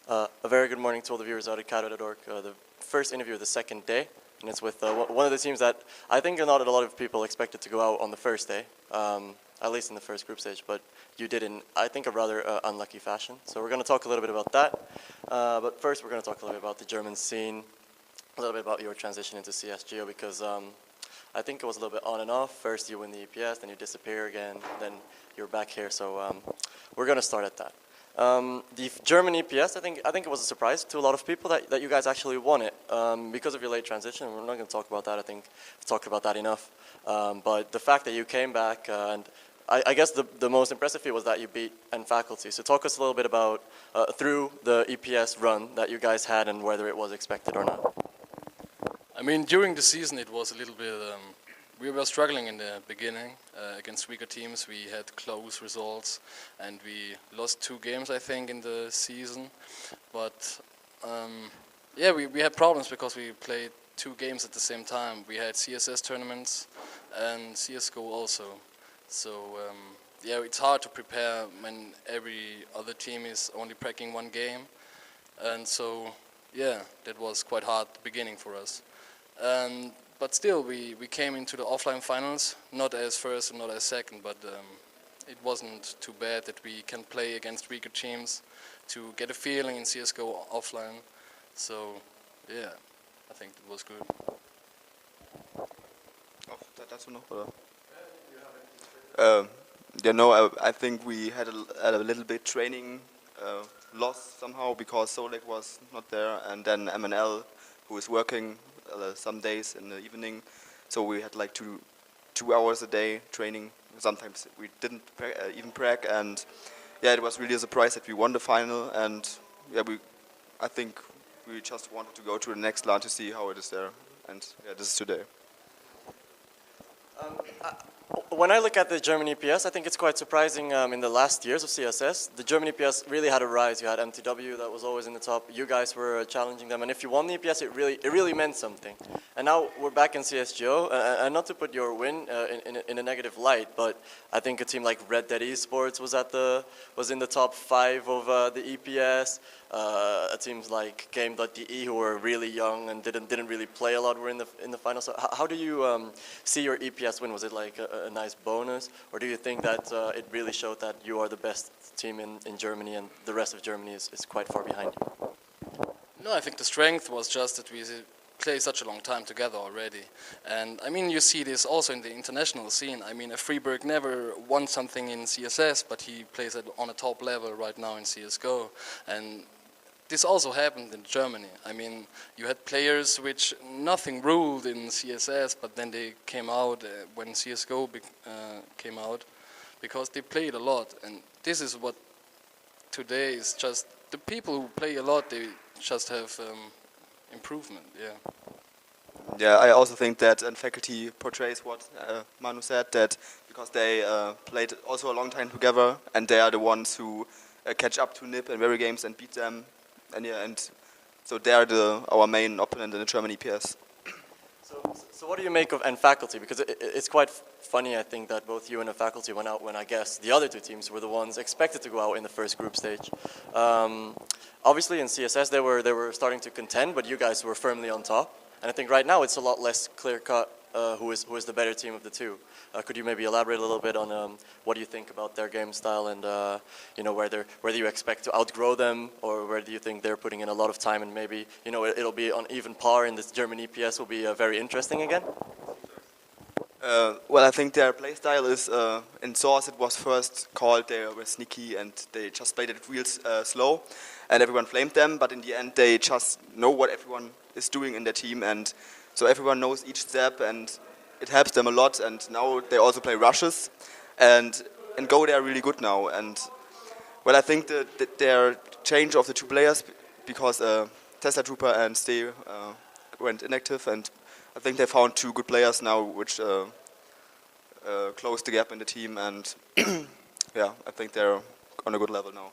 A very good morning to all the viewers out at Caddo.org. The first interview of the second day, and it's with one of the teams that I think not a lot of people expected to go out on the first day, at least in the first group stage, but you did in, I think, a rather unlucky fashion. So we're going to talk a little bit about that, but first we're going to talk a little bit about the German scene, a little bit about your transition into CSGO, because I think it was a little bit on and off. First you win the EPS, then you disappear again, then you're back here, so we're going to start at that. The German EPS, I think it was a surprise to a lot of people that you guys actually won it because of your late transition. We're not going to talk about that. I think we've talked about that enough. But the fact that you came back, and I guess the most impressive feat was that you beat Faculty. So talk us a little bit about through the EPS run that you guys had and whether it was expected or not. I mean, during the season it was a little bit. We were struggling in the beginning against weaker teams. We had close results, and we lost 2 games, I think, in the season. But yeah, we had problems because we played 2 games at the same time. We had CSS tournaments and CS:GO also. So yeah, it's hard to prepare when every other team is only packing 1 game, and so yeah, that was quite hard at the beginning for us. But still, we came into the offline finals, not as first and not as second, but it wasn't too bad that we can play against weaker teams to get a feeling in CSGO offline. So, yeah, I think it was good. Oh, that's enough. Yeah, no, I think we had a little bit training loss somehow because Solek was not there, and then MNL, who is working some days in the evening, so we had like two hours a day training. Sometimes we didn't even practice, and yeah, it was really a surprise that we won the final. And yeah, I think we just wanted to go to the next LAN to see how it is there, and yeah, this is today. When I look at the German EPS, I think it's quite surprising in the last years of CSS. The German EPS really had a rise. You had MTW that was always in the top. You guys were challenging them, and if you won the EPS, it really meant something. And now we're back in CSGO, and not to put your win in a negative light, but I think a team like Red Dead Esports was in the top 5 of the EPS. Teams like Game.de, who were really young and didn't really play a lot, were in the final. So how do you see your EPS win? Was it like a nice bonus, or do you think that it really showed that you are the best team in Germany and the rest of Germany is quite far behind you? No, I think the strength was just that we play such a long time together already. And I mean, you see this also in the international scene. I mean, Freeberg never won something in CSS, but he plays on a top level right now in CSGO. And this also happened in Germany. I mean, you had players which nothing ruled in CSS, but then they came out when CSGO came out, because they played a lot. And this is what today is just, the people who play a lot, they just have improvement, yeah. Yeah, I also think that Faculty portrays what Manu said, that because they played also a long time together, and they are the ones who catch up to NIP in very games and beat them. And yeah, and so they are our main opponent in the German EPS. So what do you make of Faculty? Because it's quite funny, I think, that both you and Faculty went out when I guess the other 2 teams were the ones expected to go out in the first group stage. Obviously in CSS they were starting to contend, but you guys were firmly on top. And I think right now it's a lot less clear-cut who is the better team of the 2. Could you maybe elaborate a little bit on what you think about their game style, and you know, whether you expect to outgrow them, or whether you think they're putting in a lot of time and maybe, you know, it'll be on even par in this German EPS will be very interesting again? Well, I think their playstyle is, in Source it was first called they were sneaky and they just played it real slow, and everyone flamed them, but in the end they just know what everyone is doing in their team, and so everyone knows each step, and it helps them a lot. And now they also play rushes, and in Go they are really good now. And well, I think that their change of the 2 players, because Tesla Trooper and Stay went inactive, and I think they found 2 good players now, which close the gap in the team, and yeah, I think they're on a good level now.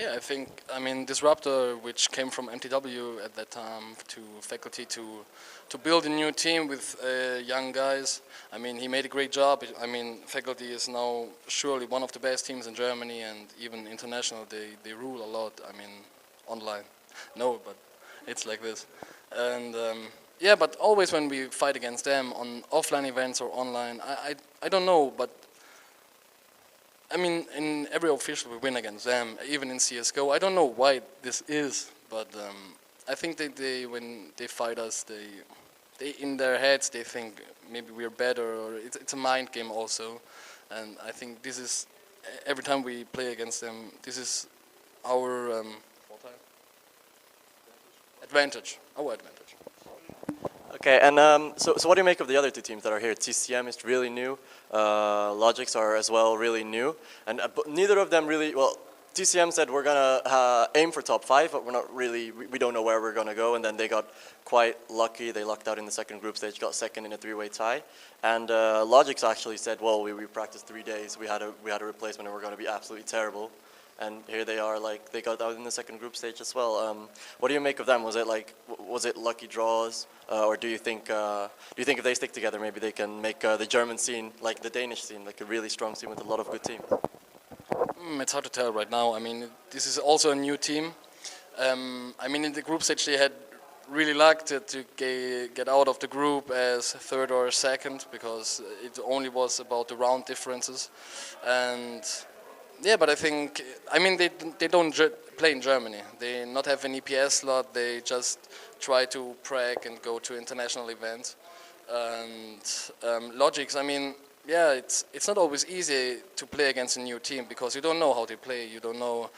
Yeah, I think, I mean, Disruptor, which came from MTW at that time to faculty to build a new team with young guys. I mean, he made a great job. I mean, faculty is now surely one of the best teams in Germany, and even international, they rule a lot. I mean, online. No, but it's like this. And yeah, but always when we fight against them on offline events or online, I don't know, but I mean, in every official we win against them, even in CS:GO. I don't know why this is, but I think they when they fight us, they in their heads they think maybe we're better, or it's a mind game also, and I think this is every time we play against them, this is our advantage, our advantage. Okay, and so what do you make of the other two teams that are here? TCM is really new, Logics are as well really new, and but neither of them really, well, TCM said we're gonna aim for top 5, but we're not really, we don't know where we're gonna go, and then they got quite lucky, they lucked out in the second group stage, got second in a 3-way tie, and Logics actually said, well, we practiced 3 days, we had a replacement and we're gonna be absolutely terrible. And here they are, like they got out in the second group stage as well. What do you make of them? Was it lucky draws, or do you think if they stick together, maybe they can make the German scene like the Danish scene, like a really strong scene with a lot of good teams? It's hard to tell right now. I mean, this is also a new team. I mean, in the group stage they had really luck to get out of the group as third or second, because it only was about the round differences, and. Yeah, but I think, I mean, they don't play in Germany. They not have an EPS slot. They just try to practice and go to international events. And Logics, I mean, yeah, it's not always easy to play against a new team, because you don't know how they play. You don't know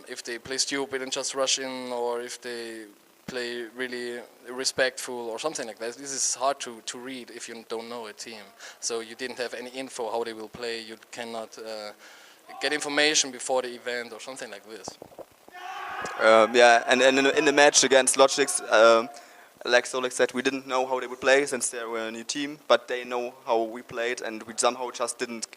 if they play stupid and just rush in, or if they play really respectful or something like that. This is hard to read if you don't know a team. So you didn't have any info how they will play. You cannot get information before the event or something like this. Yeah, and in the match against Logics, like Solek said, we didn't know how they would play since they were a new team, but they know how we played, and we somehow just didn't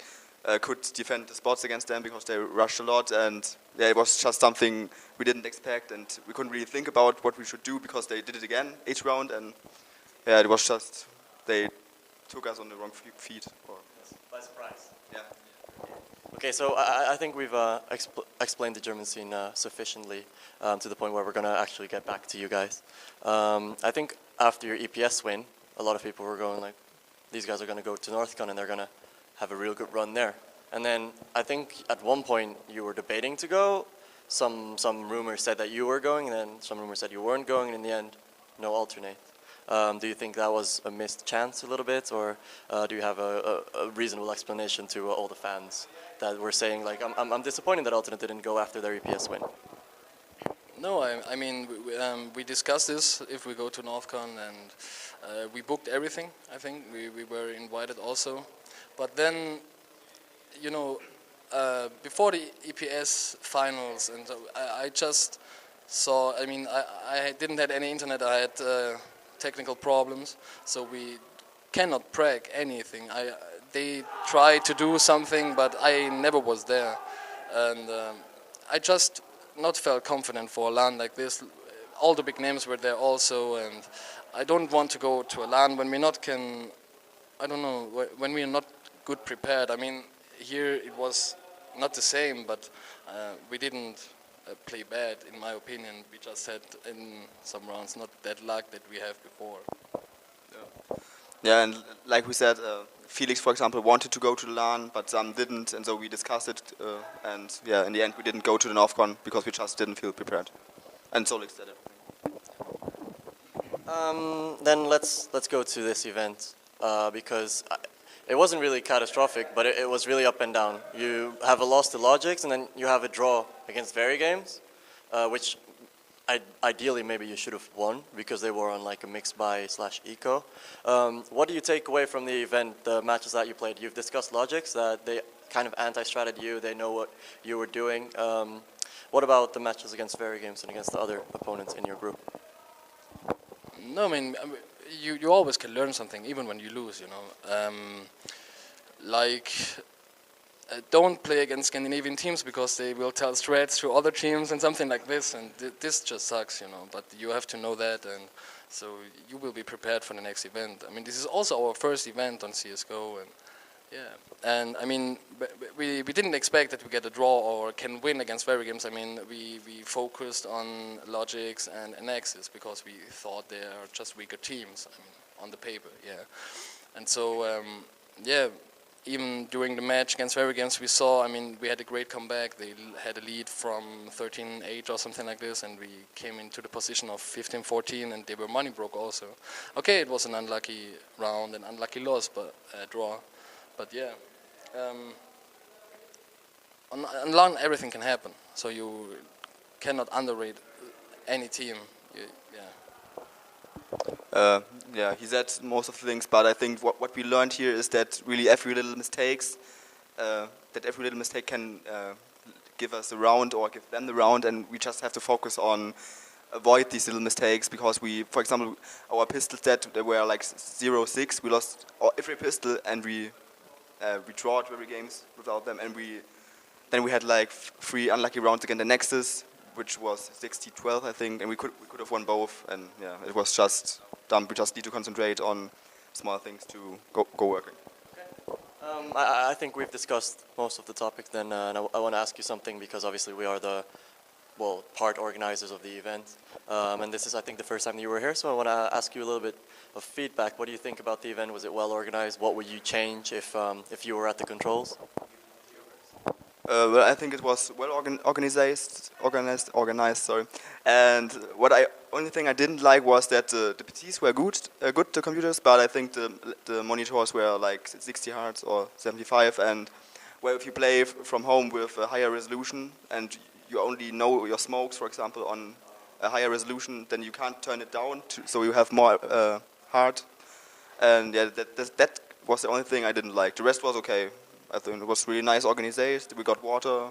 could defend the spots against them because they rushed a lot, and yeah, it was just something we didn't expect, and we couldn't really think about what we should do because they did it again each round, and yeah, it was just they took us on the wrong feet. By surprise. Yeah. Okay, so I think we've explained the German scene sufficiently to the point where we're going to actually get back to you guys. I think after your EPS win, a lot of people were going like, these guys are going to go to NorthCon and they're going to have a real good run there. And then I think at one point you were debating to go. Some rumors said that you were going, and then some rumors said you weren't going, and in the end, no alternate. Do you think that was a missed chance a little bit, or do you have a reasonable explanation to all the fans that were saying, like, I'm disappointed that Alternate didn't go after their EPS win? No, I mean, we discussed this if we go to NorthCon, and we booked everything, I think. We were invited also. But then, you know, before the EPS finals, and I just saw, I mean, I didn't have any internet, I had technical problems, so we cannot practice anything. They tried to do something, but I never was there, and I just not felt confident for a LAN like this. All the big names were there also, and I don't want to go to a LAN when we not can, I don't know, when we are not good prepared. I mean, here it was not the same, but we didn't play bad, in my opinion. We just had in some rounds not that luck that we have before. Yeah, and like we said, Felix, for example, wanted to go to the LAN, but some didn't, and so we discussed it, and yeah, in the end we didn't go to the NorthCon because we just didn't feel prepared. And Solix said everything. Then let's go to this event, because it wasn't really catastrophic, but it was really up and down. You have a loss to Logics, and then you have a draw against Very Games, which ideally maybe you should have won because they were on like a mixed buy / eco. What do you take away from the event, the matches that you played? You've discussed Logics, that they kind of anti-stratted you, they know what you were doing. What about the matches against Very Games and against the other opponents in your group? No, I mean, you always can learn something, even when you lose, you know. Like, don't play against Scandinavian teams because they will tell threats to other teams and something like this, and this just sucks, you know. But you have to know that, and so you will be prepared for the next event. I mean, this is also our first event on CS:GO, and yeah, and I mean, we didn't expect that we get a draw or can win against Very Games. I mean, we focused on Logics and Nexus because we thought they are just weaker teams. I mean, on the paper, yeah, and so yeah. Even during the match against Very Games, we saw, I mean, we had a great comeback. They had a lead from 13-8 or something like this, and we came into the position of 15-14, and they were money broke also. Okay, it was an unlucky round, an unlucky loss, but draw. But yeah, on LAN everything can happen, so you cannot underrate any team. Yeah, he said most of the things, but I think what we learned here is that really every little mistake can give us a round or give them the round, and we just have to focus on avoid these little mistakes, because we, for example, our pistol stat, they were like 0-6. We lost every pistol, and we drawed Very Games without them, and then we had like 3 unlucky rounds against the Nexus, which was 60-12, I think, and we could have won both, and yeah, it was just dumb. We just need to concentrate on small things to go working. Okay. I think we've discussed most of the topics then, and I want to ask you something, because obviously we are the, well, part organizers of the event, and this is, I think, the first time that you were here, so I want to ask you a little bit of feedback. What do you think about the event? Was it well organized? What would you change if you were at the controls? Well, I think it was well organized. Sorry. And only thing I didn't like was that the PCs were good, the computers, but I think the monitors were like 60 Hz or 75, and well, if you play from home with a higher resolution and you only know your smokes, for example, on a higher resolution, then you can't turn it down, so you have more hard. And yeah, that was the only thing I didn't like. The rest was okay. I think it was really nice organized. We got water,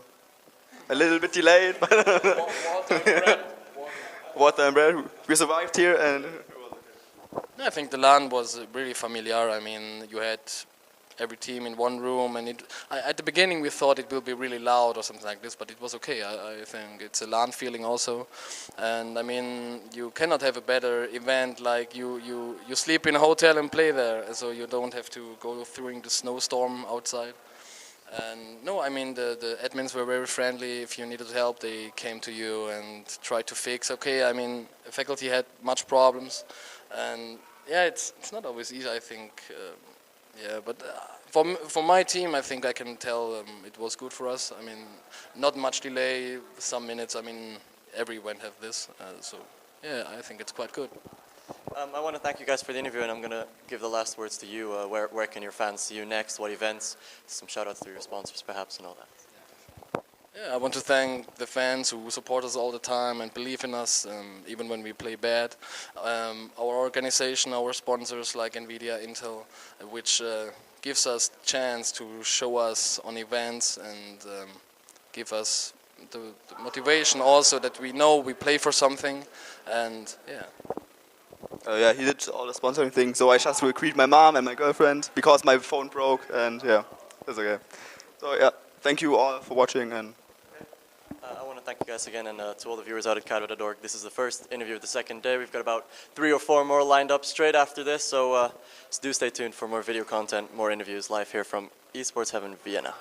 a little bit delayed, but Water and bread. Water and bread. We survived here, and I think the LAN was really familiar. I mean, you had every team in one room, and at the beginning we thought it will be really loud or something like this, but it was okay. I think it's a LAN feeling also, and I mean, you cannot have a better event. Like you sleep in a hotel and play there, so you don't have to go through the snowstorm outside. And no, I mean, the admins were very friendly. If you needed help, they came to you and tried to fix. Okay, I mean, the faculty had much problems, and yeah, it's not always easy, I think. Yeah, but for my team, I think I can tell it was good for us. I mean, not much delay, some minutes. I mean, every event have this, so yeah, I think it's quite good. I want to thank you guys for the interview, and I'm going to give the last words to you. Where can your fans see you next? What events? Some shout-outs to your sponsors, perhaps, and all that. Yeah, I want to thank the fans who support us all the time and believe in us, even when we play bad. Our organization, our sponsors like NVIDIA, Intel, which gives us chance to show us on events and give us the motivation also that we know we play for something, and yeah. Yeah, he did all the sponsoring things, so I just will greet my mom and my girlfriend because my phone broke, and yeah, that's okay. So yeah, thank you all for watching, and I want to thank you guys again, and to all the viewers out at cadva.org. This is the first interview of the second day. We've got about 3 or 4 more lined up straight after this, so do stay tuned for more video content, more interviews live here from Esports Heaven, Vienna.